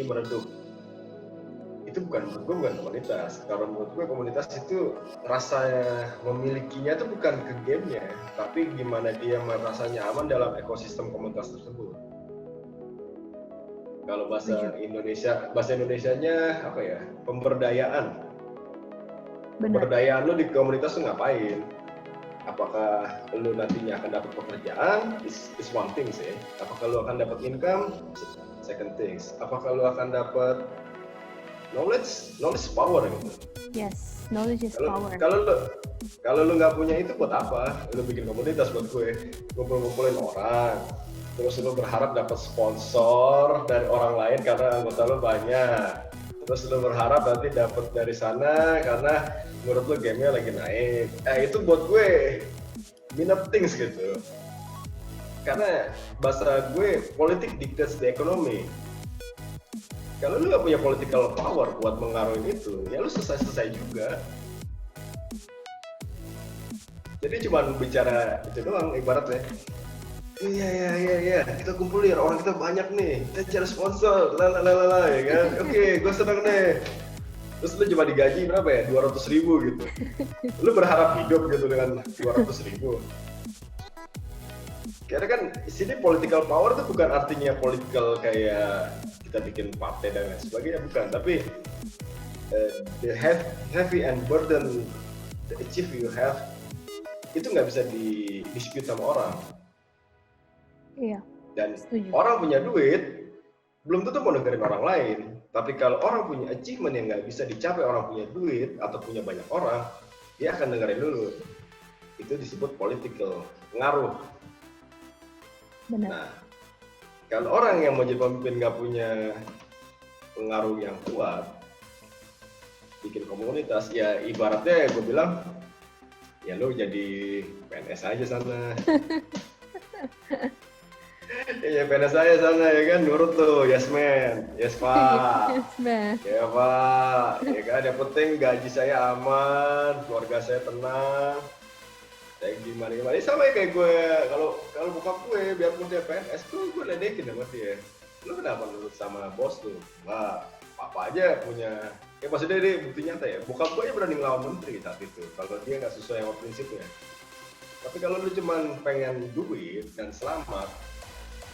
meredup, itu menurut gue bukan komunitas. Kalau menurut gue komunitas itu rasanya memilikinya itu bukan ke gamenya, tapi gimana dia merasa nyaman dalam ekosistem komunitas tersebut. Kalau bahasa Indonesianya apa ya? Pemberdayaan. Pemberdayaan lo di komunitas tuh ngapain? Apakah lo nantinya akan dapat pekerjaan? Is one thing sih. Apakah lo akan dapat income? Second things. Apakah lo akan dapat knowledge power gitu. Yes, knowledge is power. Kalau lo nggak punya itu buat apa? Lo bikin komunitas buat gue, ngumpulin orang. Terus lo berharap dapat sponsor dari orang lain karena anggota lo banyak. Terus lo berharap nanti dapat dari sana karena menurut lo gamenya lagi naik. Itu buat gue minor things gitu. Karena bahasa gue politik dictates the economy. Kalau lu nggak punya political power buat mengaruhin itu, ya lu selesai juga. Jadi cuma bicara itu doang ibaratnya. Iya, kita kumpulin, orang kita banyak nih, kita cari sponsor, lalala, ya kan? Oke, gue seneng nih. Terus lu cuma digaji berapa ya? 200.000 gitu. Lu berharap hidup gitu dengan 200.000. Karena kan sini political power itu bukan artinya political kayak kita bikin partai dan lain sebagainya, bukan. Tapi the heavy and burden the achieve you have itu nggak bisa dispute sama orang. Iya. Dan Setuju. orang punya duit, belum tentu mau dengerin orang lain. Tapi kalau orang punya achievement yang nggak bisa dicapai orang punya duit atau punya banyak orang, dia akan dengerin dulu. Itu disebut political, pengaruh. Benar. Nah, kalau orang yang mau jadi pemimpin nggak punya pengaruh yang kuat, bikin komunitas, ya ibaratnya gue bilang, ya lu jadi PNS aja sana. Ya PNS aja sana ya kan, nurut tuh, yes man, yes pak, Yes, man. ya pak, ya kan, yang penting gaji saya aman, keluarga saya tenang, saya gimana, sama ya kayak gue, kalau bokap gue, biarpun dia PNS, gue ledekin sama dia, lu kenapa nurut sama bos lu? Wah, apa aja punya, ya maksudnya dia bukti nyata ya, bokap gue aja berani ngelawan menteri saat itu, kalau dia nggak sesuai sama prinsipnya. Tapi kalau lu cuman pengen duit dan selamat,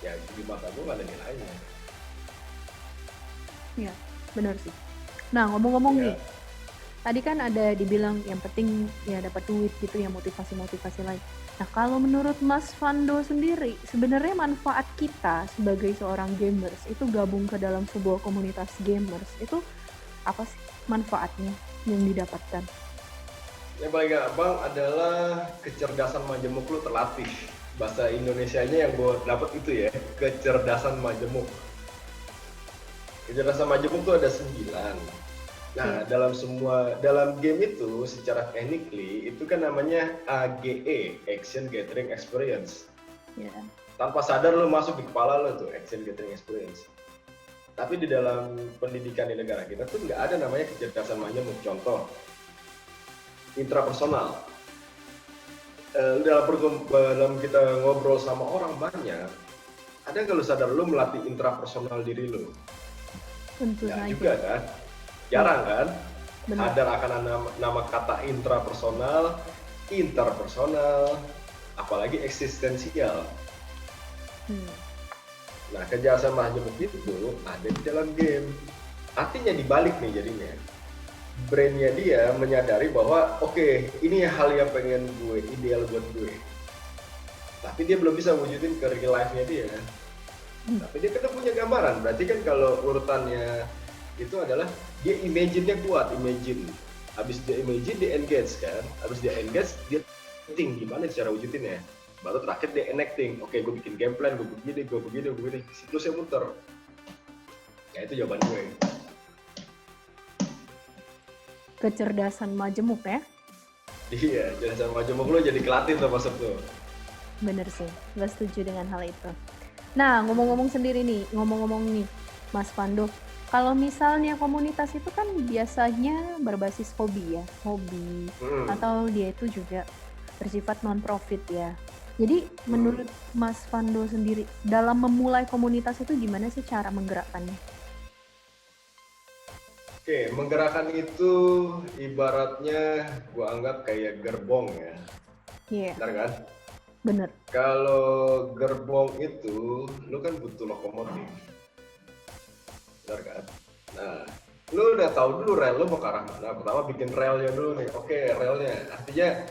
ya di mata gue gak ada nilainya. Iya, benar sih. Nah, ngomong-ngomong Ya. nih, tadi kan ada dibilang yang penting ya dapat duit gitu ya, motivasi-motivasi lain. Nah, kalau menurut Mas Fando sendiri, sebenarnya manfaat kita sebagai seorang gamers itu gabung ke dalam sebuah komunitas gamers itu apa sih manfaatnya yang didapatkan? Yang paling gampang adalah kecerdasan majemuk lu terlatih. Bahasa Indonesianya yang gue dapat itu ya, kecerdasan majemuk. Kecerdasan majemuk tuh ada 9. Nah, dalam game itu secara technically itu kan namanya AGE, Action Gathering Experience. Ya. Tanpa sadar lu masuk di kepala lu tuh Action Gathering Experience. Tapi di dalam pendidikan di negara kita tuh nggak ada namanya kecerdasan majemuk. Contoh, intrapersonal. Dalam kita ngobrol sama orang banyak, ada nggak lu sadar lu melatih intrapersonal diri lu? Tentu Nggak saja. juga kan? Jarang kan? Benar. Sadar akan nama kata intrapersonal, interpersonal, apalagi eksistensial. Nah, kecerdasan majemuk itu ada di dalam game. Artinya dibalik nih jadinya. Brainnya dia menyadari bahwa oke, ini hal yang pengen gue, ideal buat gue. Tapi dia belum bisa wujudin ke real life-nya dia. Tapi dia kan punya gambaran. Berarti kan kalau urutannya itu adalah dia imagine-nya kuat, imagine. Habis dia imagine, dia engage kan. Habis dia engage, dia think gimana cara wujudinnya. Baru terakhir dia enacting. Oke, gue bikin game plan, gue begini. Siklusnya muter. Ya itu jawaban gue. Kecerdasan majemuk ya. Iya, kecerdasan majemuk lo jadi kelatih tuh masuk tuh. Bener sih, gue setuju dengan hal itu. Nah, ngomong-ngomong nih, Mas Fando, kalau misalnya komunitas itu kan biasanya berbasis hobi ya, atau dia itu juga bersifat non-profit ya. Jadi menurut Mas Fando sendiri, dalam memulai komunitas itu gimana sih cara menggerakkannya? Oke, menggerakkan itu ibaratnya gua anggap kayak gerbong ya. Iya. Benar kan? Bener. Kalau gerbong itu, lu kan butuh lokomotif. Benar kan? Nah, lu udah tahu dulu rel lu mau ke arah mana. Pertama bikin relnya dulu nih. Oke, relnya. Artinya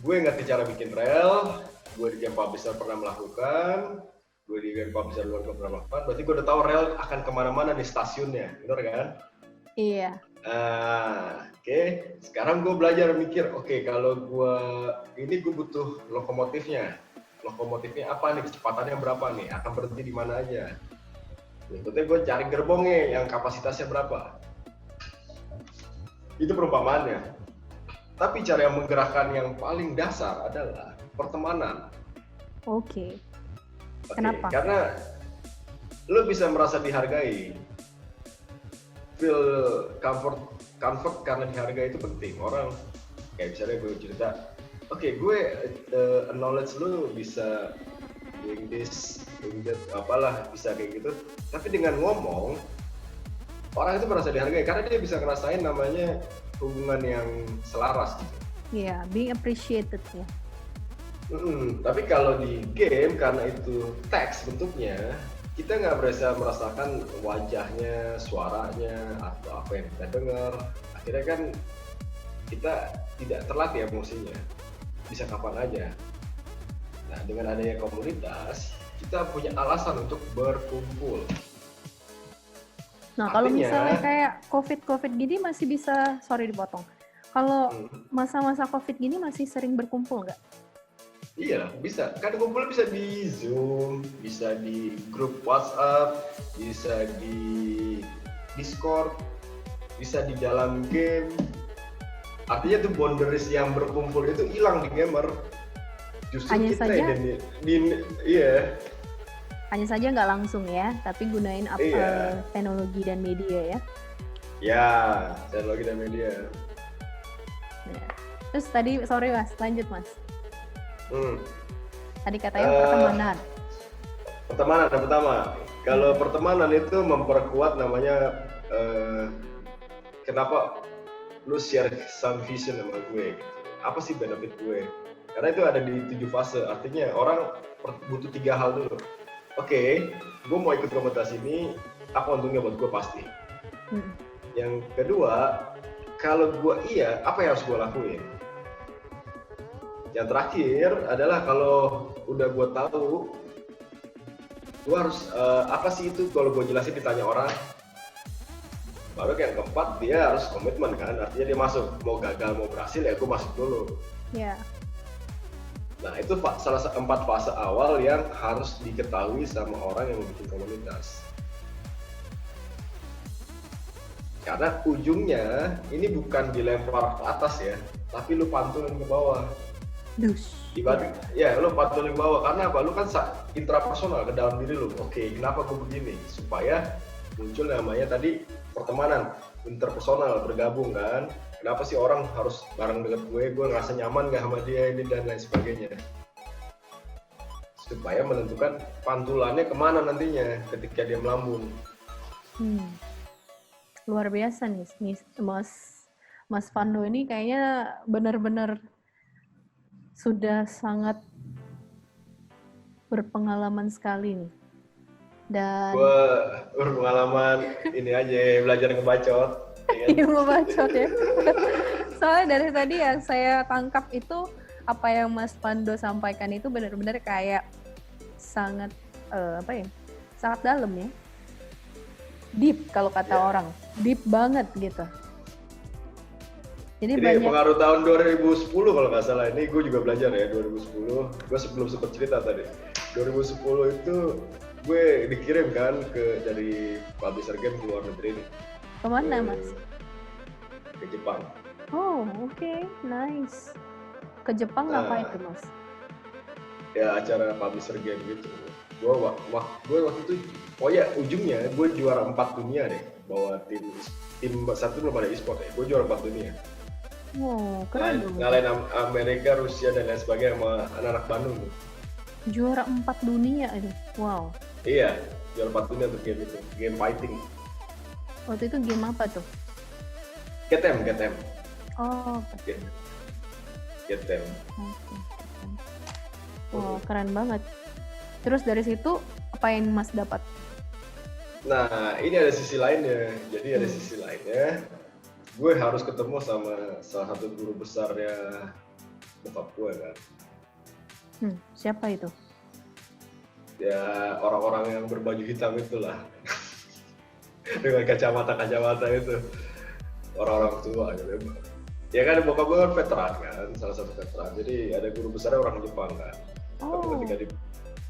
gue ngerti cara bikin rel, gue di game publisher pernah melakukan, gue di game publisher luar pernah melakukan, berarti gue udah tahu rel akan kemana-mana di stasiunnya. Benar kan? Iya. Oke. Sekarang gue belajar mikir, oke, kalau gue butuh lokomotifnya. Lokomotifnya apa nih? Kecepatannya berapa nih? Akan berhenti di mana aja? Berikutnya gue cari gerbongnya yang kapasitasnya berapa. Itu perumpamaannya. Tapi cara yang menggerakkan yang paling dasar adalah pertemanan. Oke. Kenapa? Karena lo bisa merasa dihargai. Feel comfort karena dihargai itu penting. Orang kayak misalnya gue cerita, oke, gue acknowledge lu bisa doing this, doing that, apalah, bisa kayak gitu. Tapi dengan ngomong, orang itu merasa dihargai karena dia bisa ngerasain namanya hubungan yang selaras gitu. Iya, being appreciated ya. Tapi kalau di game karena itu teks bentuknya, kita nggak bisa merasakan wajahnya, suaranya, atau apa yang kita dengar. Akhirnya kan kita tidak terlatih emosinya, bisa kapan aja. Nah, dengan adanya komunitas, kita punya alasan untuk berkumpul. Nah, kalau misalnya kayak COVID gini masih bisa, sorry dipotong. Kalau masa-masa COVID gini masih sering berkumpul nggak? Iya, bisa. Kan kumpul bisa di Zoom, bisa di grup WhatsApp, bisa di Discord, bisa di dalam game. Artinya tuh boundaries yang berkumpul itu hilang di gamer. Justru hanya kita saja, iya. Hanya saja nggak langsung ya, tapi gunain teknologi dan media ya. Ya, teknologi dan media. Ya. Terus tadi, sorry Mas, lanjut Mas. Tadi katanya pertemanan. Pertemanan yang pertama. Kalau pertemanan itu memperkuat namanya kenapa lu share some vision sama gue. Apa sih benefit gue? Karena itu ada di 7 fase. Artinya orang butuh 3 hal dulu. Oke, gue mau ikut komunitas ini, apa untungnya buat gue pasti. Yang kedua, kalau gue apa yang harus gue lakuin? Yang terakhir adalah kalau udah gue tahu, gue harus apa sih itu kalau gue jelasin ditanya orang. Baru yang keempat, dia harus komitmen kan, artinya dia masuk. Mau gagal, mau berhasil ya gue masuk dulu. Iya. Nah itu salah 4 fase awal yang harus diketahui sama orang yang bikin komunitas. Karena ujungnya ini bukan dilempar ke atas ya, tapi lu pantulin ke bawah. Dibanding, ya lu pantulin ke bawah karena apa? Lu kan intrapersonal ke dalam diri lu. Oke, kenapa gue begini? Supaya muncul namanya tadi pertemanan interpersonal, bergabung kan. Kenapa sih orang harus bareng deket gue ngerasa nyaman gak sama dia ini dan lain sebagainya. Supaya menentukan pantulannya kemana nantinya ketika dia melambung. Luar biasa nih Mas Fando ini kayaknya benar-benar sudah sangat berpengalaman sekali nih. Dan gue berpengalaman ini aja belajar ngebacot. Iya ngebacot ya. Soalnya dari tadi yang saya tangkap itu apa yang Mas Fando sampaikan itu benar-benar kayak sangat sangat dalam ya. Deep kalau kata orang, deep banget gitu. Jadi banyak pengaruh tahun 2010 kalau nggak salah, ini gue juga belajar ya 2010. Gue sebelum sempat cerita tadi 2010 itu gue dikirim kan dari publisher game ke luar negeri nih. Kemana Mas? Ke Jepang. Oh oke, nice. Ke Jepang ngapain tuh Mas? Ya acara publisher game gitu. Gue waktu itu, ujungnya gue juara 4 dunia deh. Bawa tim satu belum ada e-sport ya, gue juara 4 dunia. Wow, keren dong. Ngalahin Amerika, Rusia dan lain sebagainya sama anak-anak Bandung. Juara 4 dunia itu, wow. Iya, juara 4 dunia untuk game itu, game fighting. Waktu itu game apa tuh? GTM. Oh, GTM. Wow, keren banget. Terus dari situ apa yang Mas dapat? Nah, ini ada sisi lainnya. Jadi ada sisi lainnya. Gue harus ketemu sama salah satu guru besarnya bokap gue kan. Siapa itu? Ya orang-orang yang berbaju hitam itulah. Dengan kacamata itu. Orang-orang tua gitu. Ya kan bokap gue kan veteran kan, salah satu veteran. Jadi ada guru besarnya orang Jepang kan. Tapi ketika di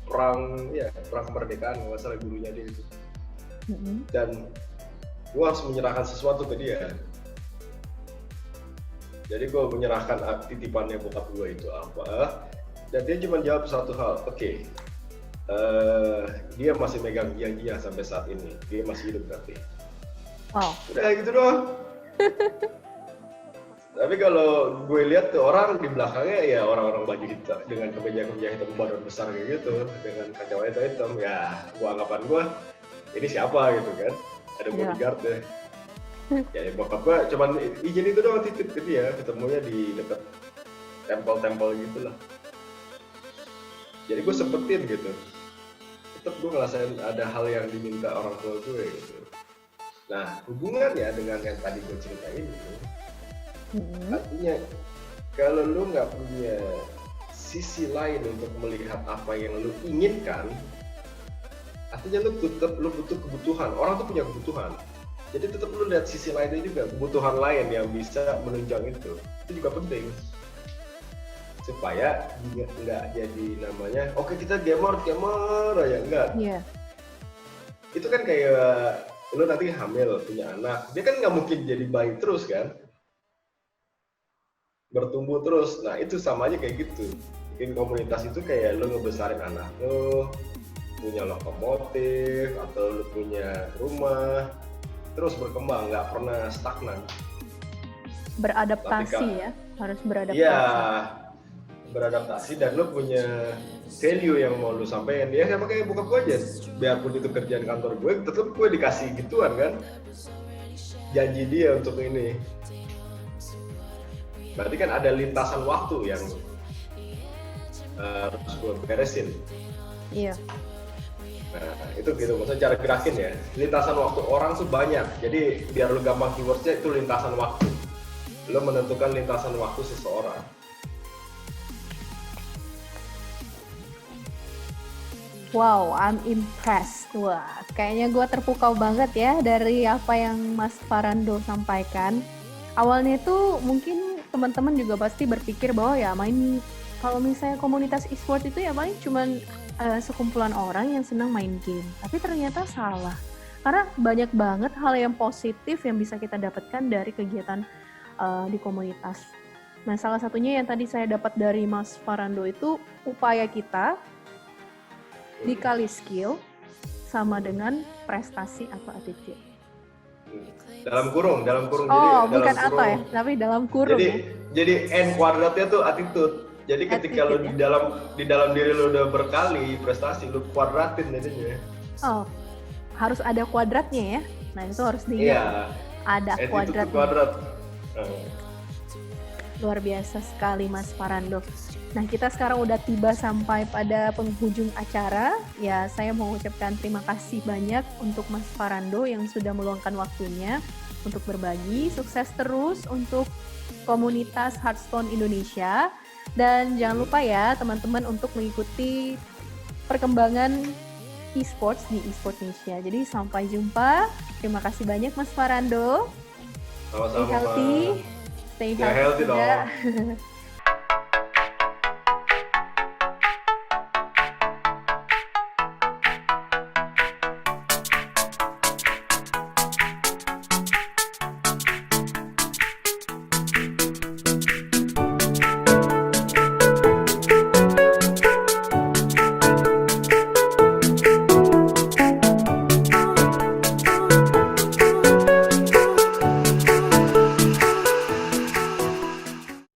perang kemerdekaan, nggak salah gurunya dia itu. Dan gue harus menyerahkan sesuatu ke dia. Jadi gue menyerahkan titipannya bokap gue itu apa, dan dia cuma jawab satu hal, oke, dia masih megang dia sampai saat ini, dia masih hidup berarti. Wow. Udah gitu doang. Tapi kalau gue lihat tuh orang di belakangnya ya orang-orang baju hitam dengan kemeja hitam badan besar kayak gitu, dengan kacamata hitam, ya anggapan gue ini siapa gitu kan, ada bodyguard deh. Ya bokap gue cuman izin itu doang, titip ke dia, ketemunya di dekat tempel gitu lah. Jadi gue sempetin gitu, tetap gue ngerasain ada hal yang diminta orang tua gue gitu. Nah hubungannya dengan yang tadi gue ceritain itu, artinya kalau lu nggak punya sisi lain untuk melihat apa yang lu inginkan, Artinya lu butuh kebutuhan. Orang tuh punya kebutuhan. Jadi tetap lu lihat sisi lainnya juga, kebutuhan lain yang bisa menunjang itu juga penting. Supaya nggak jadi namanya, oke kita gamer aja, enggak. Iya. Itu kan kayak lu nanti hamil, punya anak, dia kan nggak mungkin jadi bayi terus kan, bertumbuh terus. Nah itu sama aja kayak gitu. Bikin komunitas itu kayak lu ngebesarin anak lu, punya lokomotif, atau lu punya rumah, terus berkembang, nggak pernah stagnan. Beradaptasi ya, harus beradaptasi. Iya, beradaptasi dan lu punya value yang mau lu sampaikan. Ya sama kayak bokap gue aja, biarpun itu kerjaan kantor gue, tetap gue dikasih gituan kan, janji dia untuk ini. Berarti kan ada lintasan waktu yang harus gue beresin. Iya. Nah itu gitu, maksudnya cara gerakin ya, lintasan waktu orang tuh banyak, jadi biar lu gampang keywordsnya itu lintasan waktu, lu menentukan lintasan waktu seseorang. Wow, I'm impressed. Wah, kayaknya gue terpukau banget ya dari apa yang Mas Farando sampaikan. Awalnya itu mungkin teman-teman juga pasti berpikir bahwa ya kalau misalnya komunitas e-sport itu ya paling cuman sekumpulan orang yang senang main game. Tapi ternyata salah. Karena banyak banget hal yang positif yang bisa kita dapatkan dari kegiatan di komunitas. Nah, salah satunya yang tadi saya dapat dari Mas Farando itu upaya kita dikali skill sama dengan prestasi atau attitude. Dalam kurung. Oh, jadi, bukan atau ya, tapi dalam kurung. Jadi N kuadratnya tuh attitude. Jadi ketika lu di dalam diri lu udah berkali prestasi, lu kuadratin jadinya. Oh, harus ada kuadratnya ya. Nah, itu harus diingat. Iya. Ada kuadrat. Luar biasa sekali Mas Farando. Nah, kita sekarang udah tiba sampai pada penghujung acara. Ya, saya mau ucapkan terima kasih banyak untuk Mas Farando yang sudah meluangkan waktunya untuk berbagi. Sukses terus untuk komunitas Hearthstone Indonesia. Dan jangan lupa ya teman-teman untuk mengikuti perkembangan e-sports di eSport Indonesia. Jadi sampai jumpa. Terima kasih banyak Mas Farando. Sama-sama. Stay healthy. Stay healthy dong.